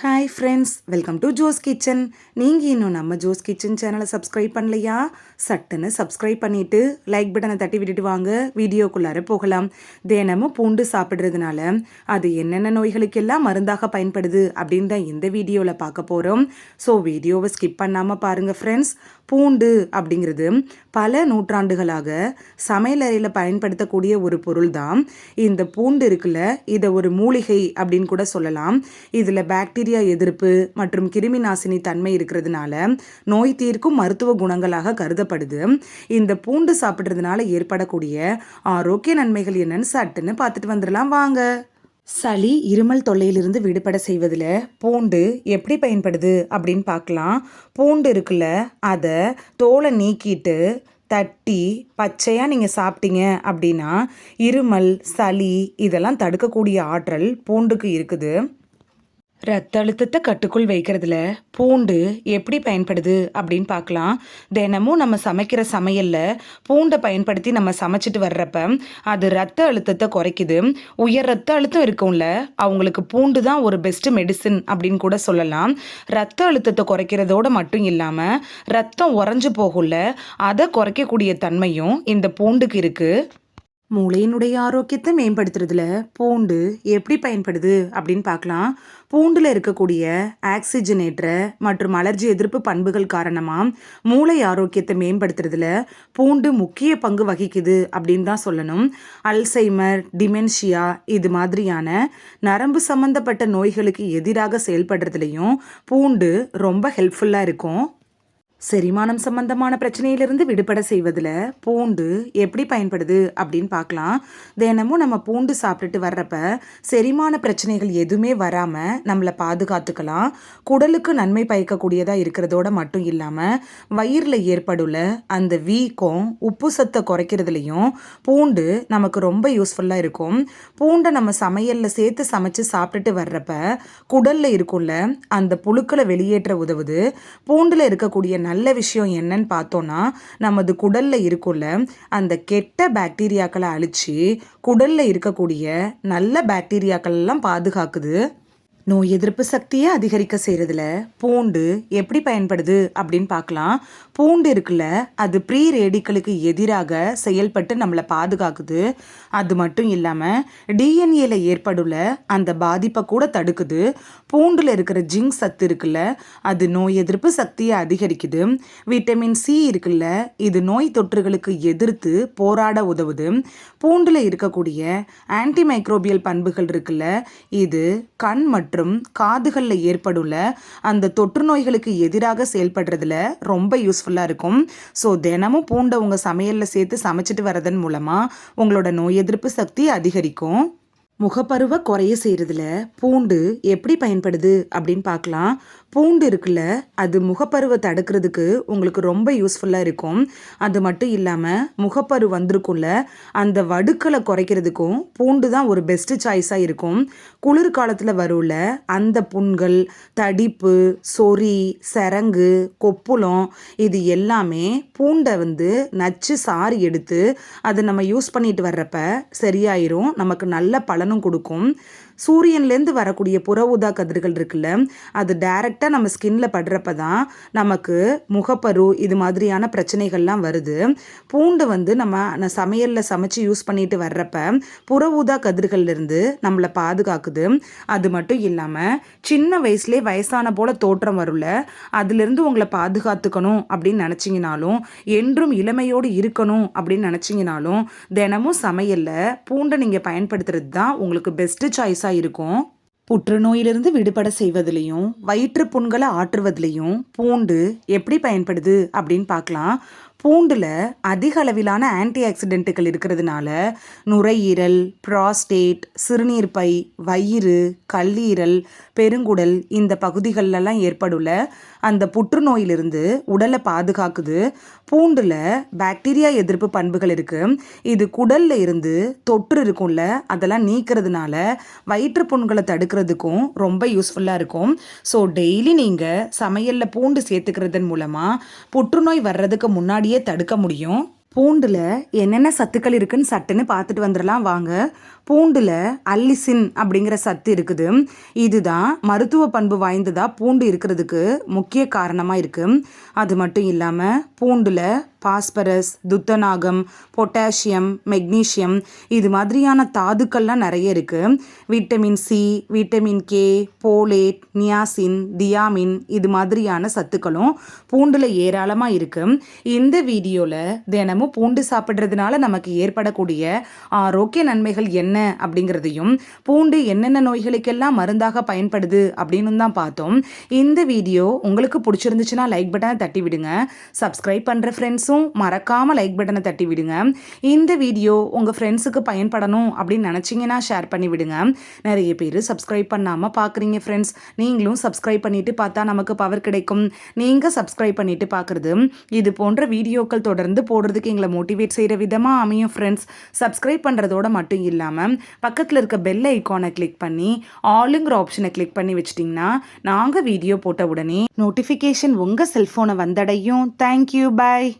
Hi friends, welcome to Jose kitchen. நீங்கள் இன்னும் நம்ம ஜோஸ் கிச்சன் சேனலை சப்ஸ்கிரைப் பண்ணலையா? சட்டுன்னு சப்ஸ்கிரைப் பண்ணிவிட்டு லைக் பட்டனை தட்டி விட்டுட்டு வாங்க, வீடியோக்குள்ளார போகலாம். தினமும் பூண்டு சாப்பிட்றதுனால அது என்னென்ன நோய்களுக்கெல்லாம் மருந்தாக பயன்படுது அப்படின்னு தான் இந்த வீடியோவில் பார்க்க போகிறோம். ஸோ வீடியோவை ஸ்கிப் பண்ணாமல் பாருங்கள் ஃப்ரெண்ட்ஸ். பூண்டு அப்படிங்கிறது பல நூற்றாண்டுகளாக சமையலறையில் பயன்படுத்தக்கூடிய ஒரு பொருள் தான். இந்த பூண்டு இருக்குல்ல, இதை ஒரு மூலிகை அப்படின்னு கூட சொல்லலாம். இதில் பாக்டீரியா எதிர்ப்பு மற்றும் கிருமி நாசினி தன்மை இருக்கிறதுனால நோய் தீர்க்கும் மருத்துவ குணங்களாக கருதப்படுது. இந்த பூண்டு சாப்பிட்றதுனால ஏற்படக்கூடிய ஆரோக்கிய நன்மைகள் என்னன்னு சட்டுன்னு பார்த்துட்டு வந்துடலாம் வாங்க. சளி இருமல் தொல்லையிலிருந்து விடுபட செய்வதில் பூண்டு எப்படி பயன்படுது அப்படின்னு பார்க்கலாம். பூண்டு இருக்குல்ல, அதை தோலை நீக்கிட்டு தட்டி பச்சையாக நீங்கள் சாப்பிட்டீங்க அப்படின்னா இருமல் சளி இதெல்லாம் தடுக்கக்கூடிய ஆற்றல் பூண்டுக்கு இருக்குது. ரத்த அழுத்தத்தை கட்டுக்குள் வைக்கிறதுல பூண்டு எப்படி பயன்படுது அப்படின்னு பார்க்கலாம். தினமும் நம்ம சமைக்கிற சமையலில் பூண்டை பயன்படுத்தி நம்ம சமைச்சிட்டு வர்றப்ப அது ரத்த அழுத்தத்தை குறைக்குது. உயர் ரத்த அழுத்தம் இருக்கும்ல, அவங்களுக்கு பூண்டு தான் ஒரு பெஸ்ட் மெடிசின் அப்படின்னு கூட சொல்லலாம். ரத்த அழுத்தத்தை குறைக்கிறதோடு மட்டும் இல்லாமல் ரத்தம் உறைஞ்சு போகும்ல, அதை குறைக்கக்கூடிய தன்மையும் இந்த பூண்டுக்கு இருக்குது. மூளையினுடைய ஆரோக்கியத்தை மேம்படுத்துறதுல பூண்டு எப்படி பயன்படுது அப்படின்னு பார்க்கலாம். பூண்டில் இருக்கக்கூடிய ஆக்சிஜனேற்ற மற்றும் அலர்ஜி எதிர்ப்பு பண்புகள் காரணமாக மூளை ஆரோக்கியத்தை மேம்படுத்துறதுல பூண்டு முக்கிய பங்கு வகிக்குது அப்படின்னு தான் சொல்லணும். அல்சைமர், டிமென்ஷியா இது மாதிரியான நரம்பு சம்பந்தப்பட்ட நோய்களுக்கு எதிராக செயல்படுறதுலையும் பூண்டு ரொம்ப ஹெல்ப்ஃபுல்லாக இருக்கும். செரிமானம் சம்பந்தமான பிரச்சனையிலிருந்து விடுபட செய்வதில் பூண்டு எப்படி பயன்படுது அப்படின்னு பார்க்கலாம். தினமும் நம்ம பூண்டு சாப்பிட்டுட்டு வர்றப்ப செரிமான பிரச்சனைகள் எதுவுமே வராமல் நம்மளை பாதுகாத்துக்கலாம். குடலுக்கு நன்மை பயக்கக்கூடியதாக இருக்கிறதோட மட்டும் இல்லாமல் வயிறில் ஏற்படுள்ள அந்த வீக்கம் உப்பு சத்தை குறைக்கிறதுலையும் பூண்டு நமக்கு ரொம்ப யூஸ்ஃபுல்லாக இருக்கும். பூண்டை நம்ம சமையலில் சேர்த்து சமைச்சு சாப்பிட்டுட்டு வர்றப்ப குடலில் இருக்குள்ள அந்த புழுக்களை வெளியேற்ற உதவுது. பூண்டில் இருக்கக்கூடிய நல்ல விஷயம் என்னன்னு பார்த்தோன்னா, நமது குடல்ல இருக்குள்ள அந்த கெட்ட பாக்டீரியாக்களை அழிச்சு குடல்ல இருக்கக்கூடிய நல்ல பாக்டீரியாக்கள் எல்லாம் பாதுகாக்குது. நோய் எதிர்ப்பு சக்தியை அதிகரிக்க செய்கிறதுல பூண்டு எப்படி பயன்படுது அப்படின்னு பார்க்கலாம். பூண்டு இருக்குல்ல, அது ப்ரீ ரேடிக்கலுக்கு எதிராக செயல்பட்டு நம்மளை பாதுகாக்குது. அது மட்டும் இல்லாமல் டிஎன்ஏல ஏற்படுள்ள அந்த பாதிப்பை கூட தடுக்குது. பூண்டில் இருக்கிற ஜிங்க் சத்து இருக்குல்ல, அது நோய் எதிர்ப்பு சக்தியை அதிகரிக்குது. விட்டமின் சி இருக்குல்ல, இது நோய் தொற்றுகளுக்கு எதிர்த்து போராட உதவுது. பூண்டில் இருக்கக்கூடிய ஆன்டிமைக்ரோபியல் பண்புகள் இருக்குல்ல, இது கண் மற்றும் காதுகளில் ஏற்படுள்ள அந்த தொற்று நோய்களுக்கு எதிராக செயல்படுறதுல ரொம்ப யூஸ்ஃபுல்லாக இருக்கும். ஸோ தினமும் பூண்டை உங்கள் சமையலில் சேர்த்து சமைச்சிட்டு வரதன் மூலமாக உங்களோட நோய் எதிர்ப்பு சக்தி அதிகரிக்கும். முகப்பருவை குறைய செய்கிறதுல பூண்டு எப்படி பயன்படுது அப்படின்னு பார்க்கலாம். பூண்டு இருக்குல்ல, அது முகப்பருவை தடுக்கிறதுக்கு உங்களுக்கு ரொம்ப யூஸ்ஃபுல்லாக இருக்கும். அது மட்டும் இல்லாமல் முகப்பரு வந்திருக்கும்ல, அந்த வடுக்களை குறைக்கிறதுக்கும் பூண்டு தான் ஒரு பெஸ்ட்டு சாய்ஸாக இருக்கும். குளிர்காலத்தில் வரும்ல அந்த புண்கள், தடிப்பு, சொறி, சரங்கு, கொப்புளம் இது எல்லாமே பூண்டை நச்சு சாறு எடுத்து அதை நம்ம யூஸ் பண்ணிட்டு வர்றப்ப சரியாயிரும். நமக்கு நல்ல பலனும் கொடுக்கும். சூரியன்லேருந்து வரக்கூடிய புற ஊதா கதிர்கள் இருக்குல்ல, அது டைரெக்டாக நம்ம ஸ்கின்ல படுறப்ப தான் நமக்கு முகப்பரு இது மாதிரியான பிரச்சனைகள்லாம் வருது. பூண்டு நம்ம சமையலில் சமைச்சு யூஸ் பண்ணிட்டு வர்றப்ப புற ஊதா கதிர்கள்லேருந்து நம்மளை பாதுகாக்குது. அது மட்டும் இல்லாமல் சின்ன வயசுலேயே வயசான போல தோற்றம் வரும்ல, அதுலேருந்து உங்களை பாதுகாத்துக்கணும் அப்படின்னு நினச்சிங்கனாலும், என்றும் இளமையோடு இருக்கணும் அப்படின்னு நினச்சிங்கனாலும் தினமும் சமையலில் பூண்டை நீங்கள் பயன்படுத்துறது தான் உங்களுக்கு பெஸ்ட்டு சாய்ஸாக இருக்கும். புற்றுநோயிலிருந்து விடுபட செய்வதிலையும் வயிற்று புண்களை ஆற்றுவதிலையும் பூண்டு எப்படி பயன்படுது அப்படின்னு பார்க்கலாம். பூண்டில் அதிக அளவிலான ஆன்டி ஆக்சிடென்ட்டுகள் இருக்கிறதுனால நுரையீரல், ப்ராஸ்டேட், சிறுநீர்ப்பை, வயிறு, கல்லீரல், பெருங்குடல் இந்த பகுதிகளெல்லாம் ஏற்படுள்ள அந்த புற்றுநோயிலிருந்து உடலை பாதுகாக்குது. பூண்டில் பாக்டீரியா எதிர்ப்பு பண்புகள் இருக்குது. இது குடலில் இருந்து தொற்று இருக்கும்ல, அதெல்லாம் நீக்கிறதுனால வயிற்று புண்களை தடுக்கிறதுக்கும் ரொம்ப யூஸ்ஃபுல்லாக இருக்கும். ஸோ டெய்லி நீங்கள் சமையலில் பூண்டு சேர்த்துக்கிறதன் மூலமாக புற்றுநோய் வர்றதுக்கு முன்னாடியே தடுக்க முடியும். பூண்டில் என்னென்ன சத்துக்கள் இருக்குன்னு சட்டுன்னு பார்த்துட்டு வந்துடலாம் வாங்க. பூண்டில் அல்லிசின் அப்படிங்கிற சத்து இருக்குது. இதுதான் மருத்துவ பண்பு வாய்ந்ததாக பூண்டு இருக்கிறதுக்கு முக்கிய காரணமாக இருக்குது. அது மட்டும் இல்லாமல் பூண்டில் பாஸ்பரஸ், துத்தநாகம், பொட்டாசியம், மெக்னீஷியம் இது மாதிரியான தாதுக்கள்லாம் நிறைய இருக்குது. Vitamin C, vitamin K, folate, niacin, thiamine இது மாதிரியான சத்துக்களும் பூண்டில் ஏராளமாக இருக்குது. இந்த வீடியோவில் தினமும் பூண்டு சாப்பிட்றதுனால நமக்கு ஏற்படக்கூடிய ஆரோக்கிய நன்மைகள் என்ன அப்படிங்கிறதையும் பூண்டு என்னென்ன நோய்களுக்கெல்லாம் மருந்தாக பயன்படுது அப்படின்னு தான் பார்த்தோம். இந்த வீடியோ உங்களுக்கு பிடிச்சிருந்துச்சுன்னா லைக் பட்டனை தட்டி விடுங்க. சப்ஸ்கிரைப் பண்ணுற ஃப்ரெண்ட்ஸும் மறக்காமல் லைக் பட்டனை தட்டி விடுங்க. இந்த வீடியோ உங்கள் ஃப்ரெண்ட்ஸுக்கு பயன்படணும் அப்படின்னு நினச்சிங்கன்னா ஷேர் பண்ணி விடுங்க. நிறைய பேர் சப்ஸ்கிரைப் பண்ணாமல் பார்க்குறீங்க ஃப்ரெண்ட்ஸ். நீங்களும் சப்ஸ்கிரைப் பண்ணிவிட்டு பார்த்தா நமக்கு பவர் கிடைக்கும். நீங்கள் சப்ஸ்கிரைப் பண்ணிவிட்டு பார்க்குறது இது போன்ற வீடியோக்கள் தொடர்ந்து போடுறதுக்கு எங்களை மோட்டிவேட் செய்கிற விதமாக அமையும் ஃப்ரெண்ட்ஸ். சப்ஸ்கிரைப் பண்ணுறதோட மட்டும் இல்லாமல் பக்கத்தில் இருக்க பெல் ஐக்கானை கிளிக் பண்ணி ஆளுங்கிற ஆப்ஷனை கிளிக் பண்ணி வச்சிட்டிங்கன்னா நாங்கள் வீடியோ போட்ட உடனே நோட்டிஃபிகேஷன் உங்கள் செல்ஃபோனை வந்தடையும். தேங்க்யூ, பாய்.